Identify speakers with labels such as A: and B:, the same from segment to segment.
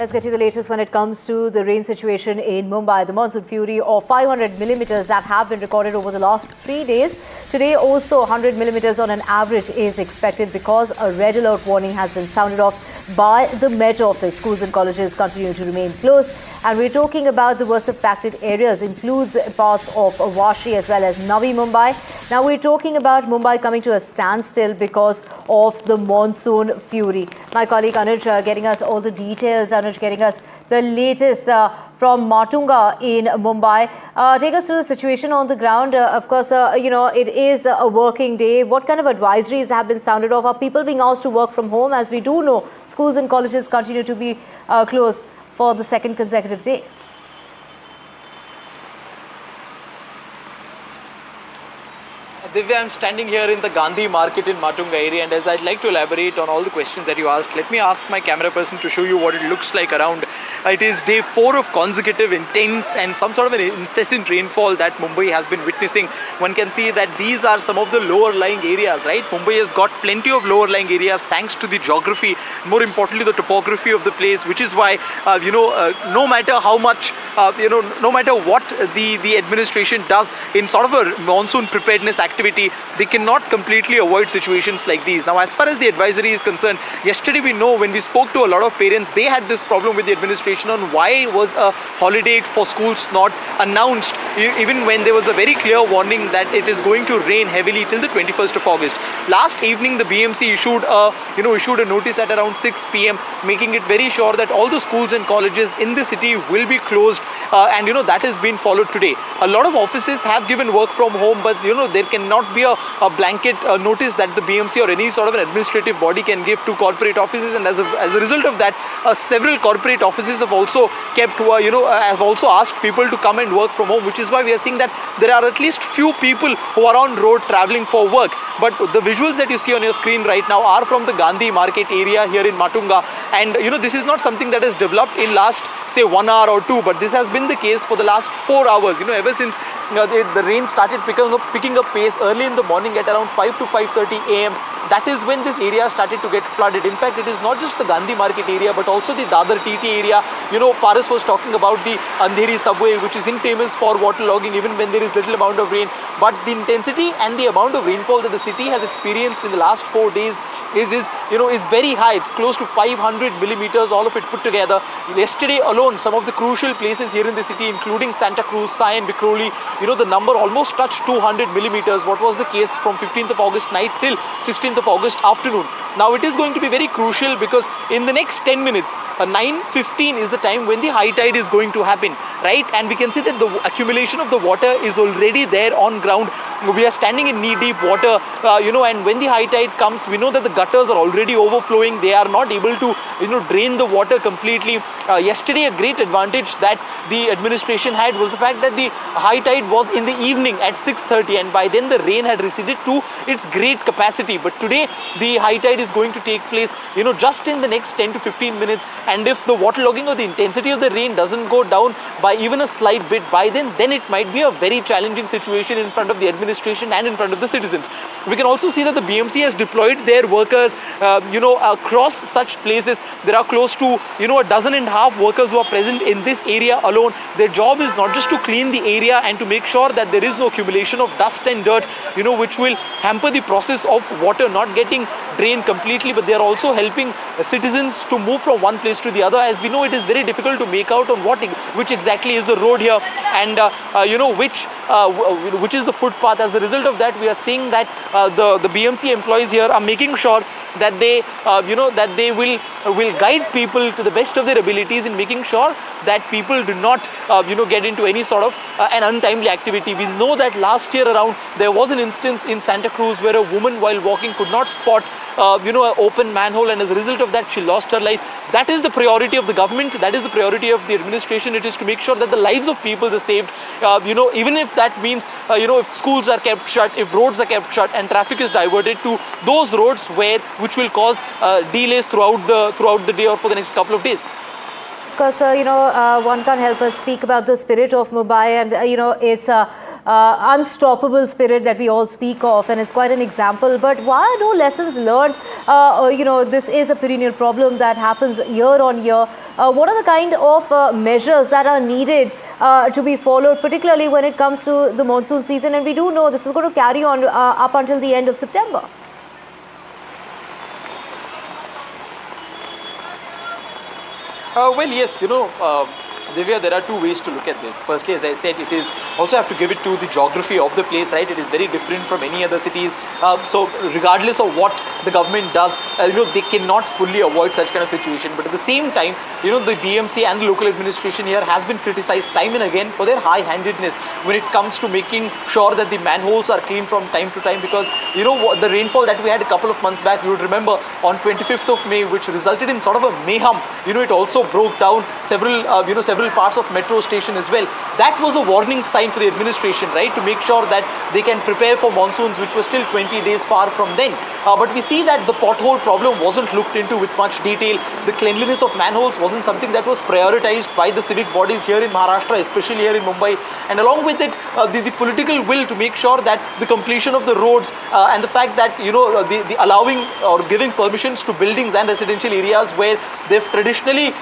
A: Let's get you the latest when it comes to the rain situation in Mumbai. The monsoon fury of 500 millimeters that have been recorded over the last 3 days. Today also 100 millimeters on an average is expected because a red alert warning has been sounded off by the Met Office. Schools and colleges continue to remain closed. And we're talking about the worst impacted areas, includes parts of Vashi as well as Navi Mumbai. Now we're talking about Mumbai coming to a standstill because of the monsoon fury. My colleague Anuj getting us all the details. Anuj getting us the latest from Matunga in Mumbai. Take us through the situation on the ground. Of course, it is a working day. What kind of advisories have been sounded off? Are people being asked to work from home? As we do know, schools and colleges continue to be closed for the second consecutive day.
B: Divya, I'm standing here in the Gandhi market in Matunga area, and as I'd like to elaborate on all the questions that you asked, let me ask my camera person to show you what it looks like around. It is day 4 of consecutive intense and some sort of an incessant rainfall that Mumbai has been witnessing. One can see that these are some of the lower lying areas, right? Mumbai has got plenty of lower lying areas thanks to the geography, more importantly the topography of the place, which is why, no matter how much, no matter what the administration does in sort of a monsoon preparedness activity, they cannot completely avoid situations like these. Now, as far as the advisory is concerned, yesterday we know when we spoke to a lot of parents, they had this problem with the administration on why was a holiday for schools not announced, even when there was a very clear warning that it is going to rain heavily till the 21st of August. Last evening, the BMC issued a notice at around 6 p.m. making it very sure that all the schools and colleges in the city will be closed, and that has been followed today. A lot of offices have given work from home, but there cannot be a blanket notice that the BMC or any sort of an administrative body can give to corporate offices, and as a result of that, several corporate offices have also kept have also asked people to come and work from home, which is why we are seeing that there are at least few people who are on road traveling for work. But the visuals that you see on your screen right now are from the Gandhi market area here in Matunga, and this is not something that has developed in last say 1 hour or 2, but this has been the case for the last 4 hours. Ever since the rain started picking up pace early in the morning at around 5 to 5:30 a.m. That is when this area started to get flooded. In fact, it is not just the Gandhi market area, but also the Dadar TT area. Paras was talking about the Andheri subway, which is infamous for waterlogging even when there is little amount of rain. But the intensity and the amount of rainfall that the city has experienced in the last 4 days is very high. It's close to 500 millimeters, all of it put together. Yesterday alone, some of the crucial places here in the city, including Santa Cruz, Sion, Vikhroli, the number almost touched 200 millimeters. What was the case from 15th of August night till 16th of August afternoon. Now it is going to be very crucial because in the next 10 minutes, 9:15 is the time when the high tide is going to happen, right? And we can see that the accumulation of the water is already there on ground. We are standing in knee-deep water, and when the high tide comes, we know that the gutters are already overflowing. They are not able to, drain the water completely. Yesterday, a great advantage that the administration had was the fact that the high tide was in the evening at 6:30, and by then the rain had receded to its great capacity. But today, the high tide is going to take place, just in the next 10 to 15 minutes. And if the waterlogging or the intensity of the rain doesn't go down by even a slight bit by then it might be a very challenging situation in front of the administration and in front of the citizens. We can also see that the BMC has deployed their workers, across such places. There are close to, a dozen and a half workers who are present in this area alone. Their job is not just to clean the area and to make sure that there is no accumulation of dust and dirt, which will hamper the process of water not getting drained completely, but they are also helping citizens to move from one place to the other. As we know, it is very difficult to make out on which exactly is the road here, and which is the footpath. As a result of that, we are seeing that the BMC employees here are making sure that they will guide people to the best of their abilities in making sure that people do not get into any sort of an untimely activity. We know that last year around there was an instance in Santa Cruz where a woman while walking could not spot an open manhole, and as a result of that she lost her life. That is the priority of the government, that is the priority of the administration. It is to make sure that the lives of people are saved, even if that means if schools are kept shut, if roads are kept shut and traffic is diverted to those roads which will cause delays throughout the day or for the next couple of days.
A: Of course, one can't help but speak about the spirit of Mumbai, and it's unstoppable spirit that we all speak of, and it's quite an example. But why are no lessons learned? This is a perennial problem that happens year on year. What are the kind of measures that are needed to be followed, particularly when it comes to the monsoon season? And we do know this is going to carry on up until the end of September.
B: Well, yes, Divya, there are two ways to look at this. Firstly, as I said, it is also have to give it to the geography of the place, right? It is very different from any other cities. So regardless of what the government does, they cannot fully avoid such kind of situation. But at the same time, the BMC and the local administration here has been criticized time and again for their high-handedness when it comes to making sure that the manholes are clean from time to time. Because, the rainfall that we had a couple of months back, you would remember on 25th of May, which resulted in sort of a mayhem. It also broke down several parts of metro station as well. That was a warning sign for the administration, right, to make sure that they can prepare for monsoons, which were still 20 days far from then. But we see that the pothole problem wasn't looked into with much detail. The cleanliness of manholes wasn't something that was prioritized by the civic bodies here in Maharashtra, especially here in Mumbai. And along with it, the political will to make sure that the completion of the roads and the fact that the allowing or giving permissions to buildings and residential areas where they've traditionally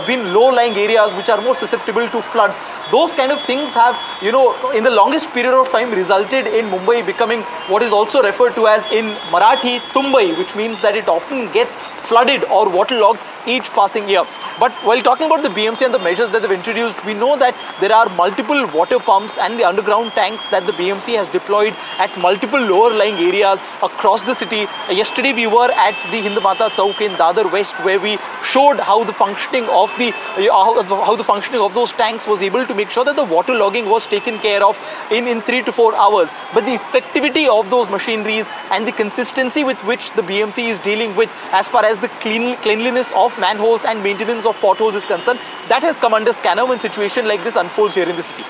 B: been low-lying areas which are more susceptible to floods. Those kind of things have, in the longest period of time resulted in Mumbai becoming what is also referred to as in Marathi, Tumbai, which means that it often gets flooded or waterlogged each passing year. But while talking about the BMC and the measures that they've introduced, we know that there are multiple water pumps and the underground tanks that the BMC has deployed at multiple lower lying areas across the city. Yesterday we were at the Hindmata Chowk in Dadar West, where we showed how the functioning of those tanks was able to make sure that the water logging was taken care of in 3 to 4 hours. But the effectivity of those machineries and the consistency with which the BMC is dealing with as far as the cleanliness of manholes and maintenance of potholes is concerned, that has come under scanner when situation like this unfolds here in the city.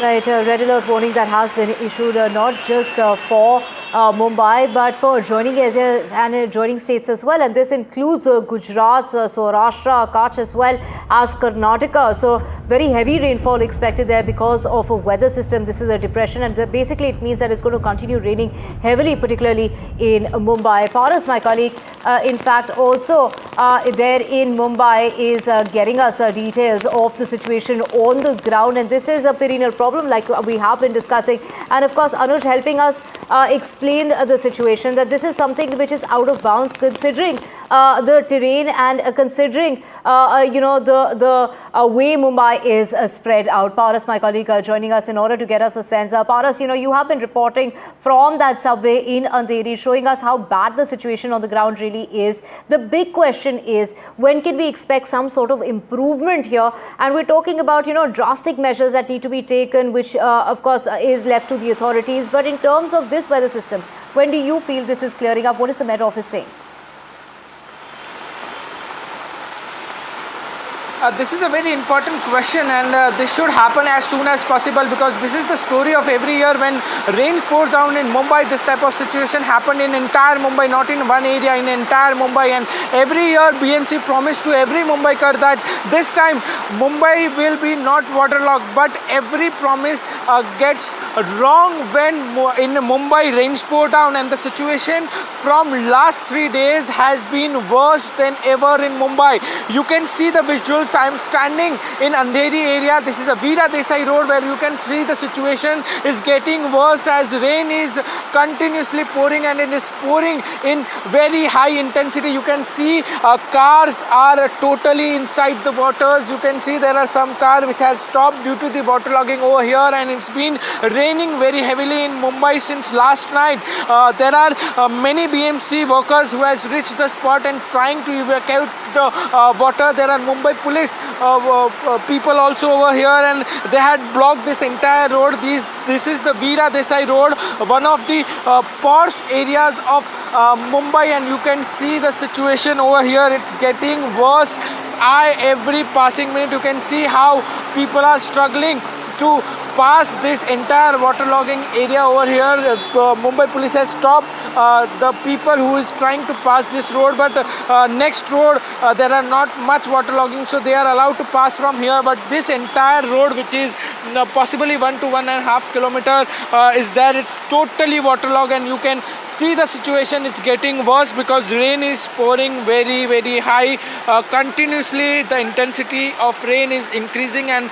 A: Right, red alert warning that has been issued not just for Mumbai, but for adjoining areas and adjoining states as well. And this includes Gujarat, Saurashtra, Kutch as well as Karnataka. So very heavy rainfall expected there because of a weather system. This is a depression, and basically it means that it's going to continue raining heavily, particularly in Mumbai. Paras, my colleague, in fact, also there in Mumbai is getting us details of the situation on the ground. And this is a perennial problem like we have been discussing. And of course, Anuj helping us explain the situation, that this is something which is out of bounds considering the terrain and considering the way Mumbai is spread out. Paras, my colleague, joining us in order to get us a sense. Paras, you have been reporting from that subway in Andheri, showing us how bad the situation on the ground really is. The big question is, when can we expect some sort of improvement here? And we're talking about drastic measures that need to be taken, which of course is left to the authorities. But in terms of this weather system, when do you feel this is clearing up? What is the Met Office saying?
C: This is a very important question, and this should happen as soon as possible, because this is the story of every year. When rain pours down in Mumbai, this type of situation happened in entire Mumbai, not in one area, in entire Mumbai. And every year BMC promised to every Mumbaikar that this time Mumbai will be not waterlogged, but every promise gets wrong when in Mumbai rains pour down, and the situation from last 3 days has been worse than ever in Mumbai. You can see the visuals. I am standing in Andheri area. This is a Veera Desai road, where you can see the situation is getting worse as rain is continuously pouring, and it is pouring in very high intensity. You can see cars are totally inside the waters. You can see there are some cars which has stopped due to the waterlogging over here, and it's been raining very heavily in Mumbai since last night. There are many BMC workers who has reached the spot and trying to evacuate the water. There are Mumbai police people also over here, and they had blocked this entire road. This is the Veera Desai road, one of the posh areas of Mumbai, and you can see the situation over here. It's getting worse every passing minute. You can see how people are struggling to pass this entire waterlogging area over here. Mumbai police has stopped the people who is trying to pass this road, but next road there are not much waterlogging, so they are allowed to pass from here. But this entire road, which is possibly 1 to 1.5 kilometer is there. It's totally waterlogged, and you can see the situation. It's getting worse because rain is pouring very high continuously. The intensity of rain is increasing, and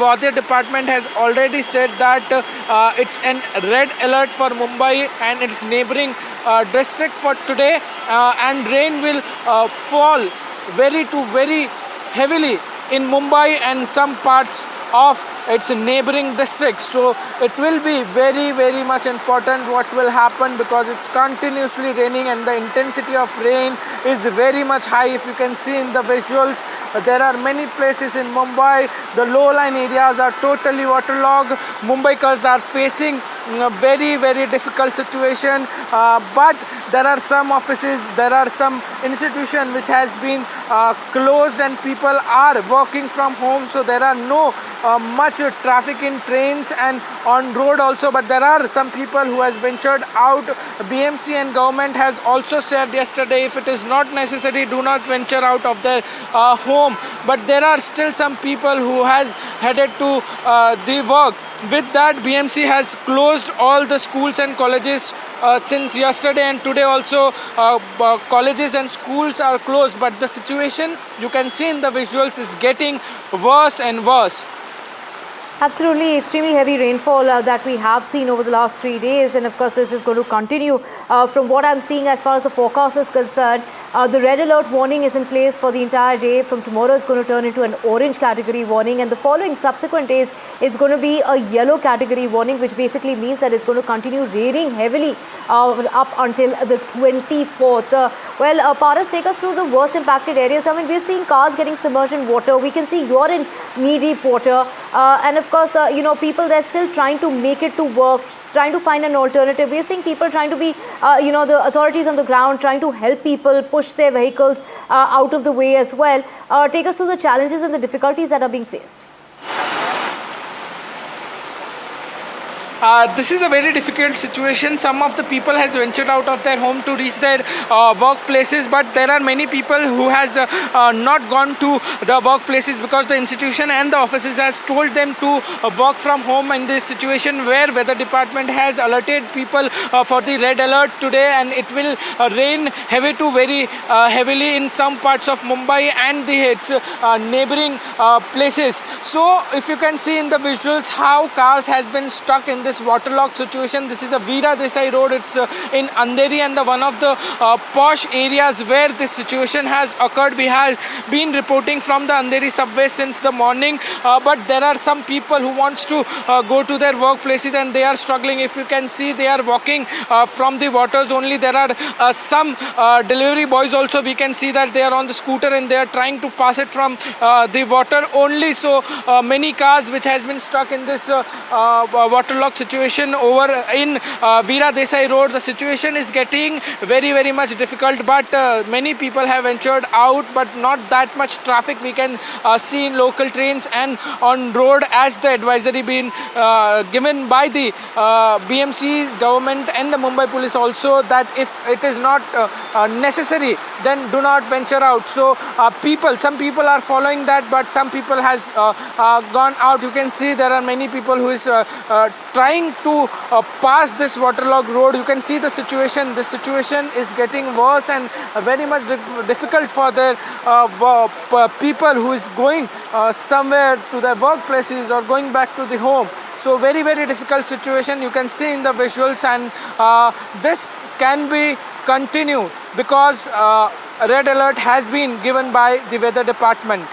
C: weather department has already said that it's an red alert for Mumbai and its neighboring district for today, and rain will fall very heavily in Mumbai and some parts of its neighboring districts. So it will be very much important what will happen, because it's continuously raining and the intensity of rain is very much high. If you can see in the visuals, there are many places in Mumbai, the low-lying areas are totally waterlogged. Mumbaikars are facing a very difficult situation, but there are some offices, there are some institutions which has been closed, and people are working from home, so there are no much traffic in trains and on road also. But there are some people who has ventured out. BMC and government has also said yesterday, if it is not necessary, do not venture out of their home. But there are still some people who has headed to the work. With that, BMC has closed all the schools and colleges since yesterday, and today also colleges and schools are closed. But the situation, you can see in the visuals, is getting worse and worse.
A: Absolutely, extremely heavy rainfall that we have seen over the last 3 days, and of course this is going to continue. From what I'm seeing as far as the forecast is concerned, the red alert warning is in place for the entire day. From tomorrow it's going to turn into an orange category warning, and the following subsequent days it's going to be a yellow category warning, which basically means that it's going to continue raining heavily up until the 24th. Well, Paras, take us through the worst impacted areas. I mean, we're seeing cars getting submerged in water. We can see you're in knee-deep water. And of course, people, they're still trying to make it to work, trying to find an alternative. We're seeing people trying to be, the authorities on the ground trying to help people push their vehicles out of the way as well. Take us through the challenges and the difficulties that are being faced.
C: This is a very difficult situation. Some of the people has ventured out of their home to reach their workplaces, but there are many people who has not gone to the workplaces because the institution and the offices has told them to work from home in this situation, where weather department has alerted people for the red alert today, and it will rain heavy to very heavily in some parts of Mumbai and its neighboring places. So if you can see in the visuals how cars has been stuck in this waterlogged situation. This is a Desai road. It's in Andheri, and one of the posh areas where this situation has occurred. We have been reporting from the Andheri subway since the morning, but there are some people who wants to go to their workplaces and they are struggling. If you can see, they are walking from the waters only. There are some delivery boys also. We can see that they are on the scooter and they are trying to pass it from the water only. So many cars which has been stuck in this waterlogged situation over in Desai road. The situation is getting very much difficult, but many people have ventured out, but not that much traffic we can see in local trains and on road, as the advisory been given by the BMC government and the Mumbai police also, that if it is not necessary, then do not venture out. So some people are following that, but some people has gone out. You can see there are many people who is trying to pass this waterlogged road. You can see the situation. This situation is getting worse and very much difficult for the people who is going somewhere to their workplaces or going back to the home. So very difficult situation. You can see in the visuals, and this can be continued because red alert has been given by the weather department.